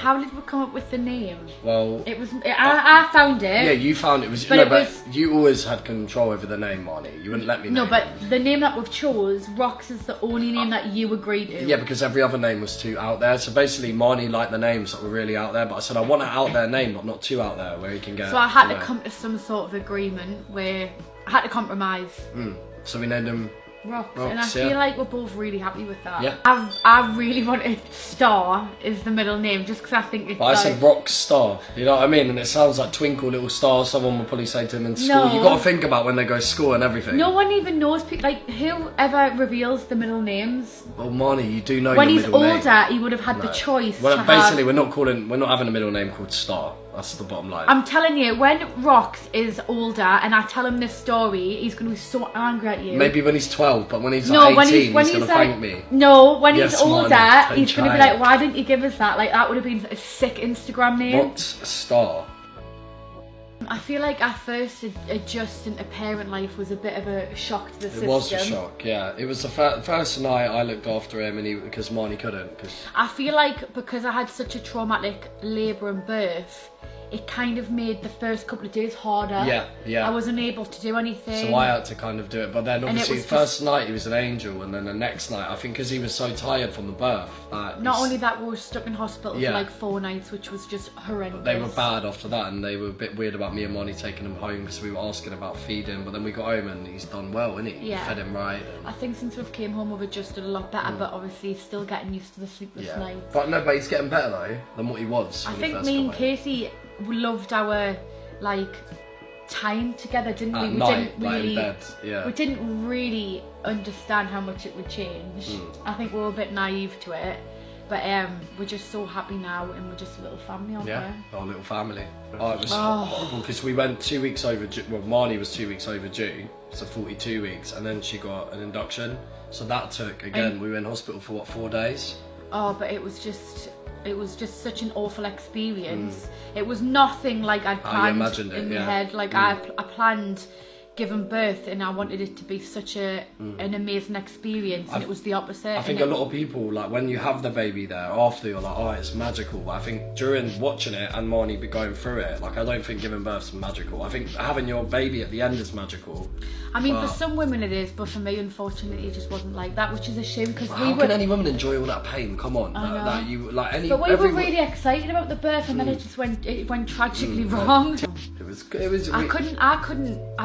How did we come up with the name? Well, it was. I found it. Yeah, you found it. But you always had control over the name, Marnie. You wouldn't let me know. No, but the name that we've chose, Rox, is the only name that you agreed to. Yeah, because every other name was too out there. So basically, Marnie liked the names that were really out there. But I said I want an out there name, but not too out there, where you can get. So I had to come to some sort of agreement where I had to compromise. So we named him Rox, and I feel like we're both really happy with that. Yeah. I really wanted Star is the middle name, just because I think it's. But I said Rock Star, you know what I mean? And it sounds like Twinkle Little Star. Someone would probably say to him in school. No. You got to think about when they go to school and everything. No one even knows. Like whoever reveals the middle names. Well, Marnie, you do know when your he's middle older, name. he would have had the choice. Well, basically, we're not having a middle name called Star. That's the bottom line. I'm telling you, when Rox is older and I tell him this story, he's going to be so angry at you. Maybe when he's 12, but when he's like 18, he's going to thank me. No, when he's older, he's going to be like, why didn't you give us that? Like, that would have been a sick Instagram name. Rox Star. I feel like our first adjusting to parent life was a bit of a shock to the system. It was a shock, yeah. It was the first night I looked after him, and because Marnie couldn't. I feel like because I had such a traumatic labour and birth, it kind of made the first couple of days harder. Yeah. I wasn't able to do anything. So I had to kind of do it. But then obviously the first night he was an angel, and then the next night, I think because he was so tired from the birth. Not only that, we were stuck in hospital for like 4 nights, which was just horrendous. They were bad after that, and they were a bit weird about me and Marnie taking him home because we were asking about feeding. But then we got home and he's done well, isn't he? Yeah. Fed him right. I think since we've came home, we've adjusted a lot better, but obviously still getting used to the sleepless nights. But he's getting better though than what he was. I think me and Casey loved our time together, didn't we? We didn't really understand how much it would change. I think we were a bit naive to it, but we're just so happy now, and we're just a little family on there. Our little family. Oh, it was horrible because we went 2 weeks overdue. Well, Marnie was 2 weeks overdue, so 42 weeks, and then she got an induction. So that took we were in hospital for what, 4 days? Oh, but it was just such an awful experience. It was nothing like I'd planned in my head. Like I planned giving birth, and I wanted it to be such an amazing experience, and it was the opposite. I think a lot of people, like when you have the baby there after, you're like, oh, it's magical. But I think during watching it and Marnie be going through it, like I don't think giving birth's magical. I think having your baby at the end is magical. I mean, for some women it is, but for me, unfortunately, it just wasn't like that, which is a shame because how can any woman enjoy all that pain? Come on, but we were really excited about the birth, and then it went tragically wrong. It was. I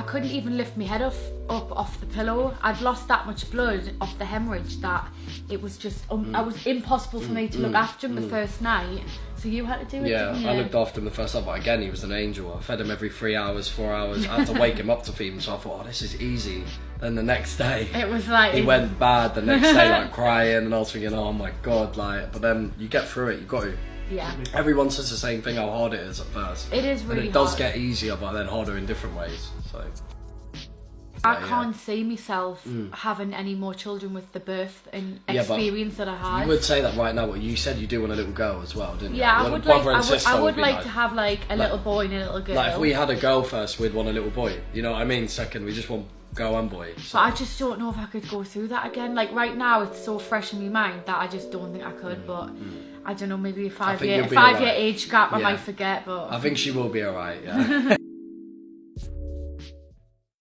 couldn't even lift my head up off the pillow. I'd lost that much blood off the hemorrhage that it was just it was impossible for me to look after him the first night. So you had to do it. Yeah, didn't you? I looked after him the first night, but again, he was an angel. I fed him every 3 hours, 4 hours. I had to wake him up to feed him, so I thought, oh, this is easy. Then the next day, it was like he went bad. The next day, like crying, and I was thinking, oh my god, like. But then you get through it. You got to. Yeah. Everyone says the same thing, how hard it is at first. It is really hard. And it does get easier, but then harder in different ways. So. I can't see myself having any more children with the birth and experience that I had. You would say that right now, but you said you do want a little girl as well, didn't you? Yeah, I would like to have like a little boy and a little girl. Like if we had a girl first, we'd want a little boy. You know what I mean? Second, we just want girl and boy. So. But I just don't know if I could go through that again. Like right now, it's so fresh in my mind that I just don't think I could. But I don't know, maybe a 5 year age gap, I might forget. But I think she will be alright. Yeah.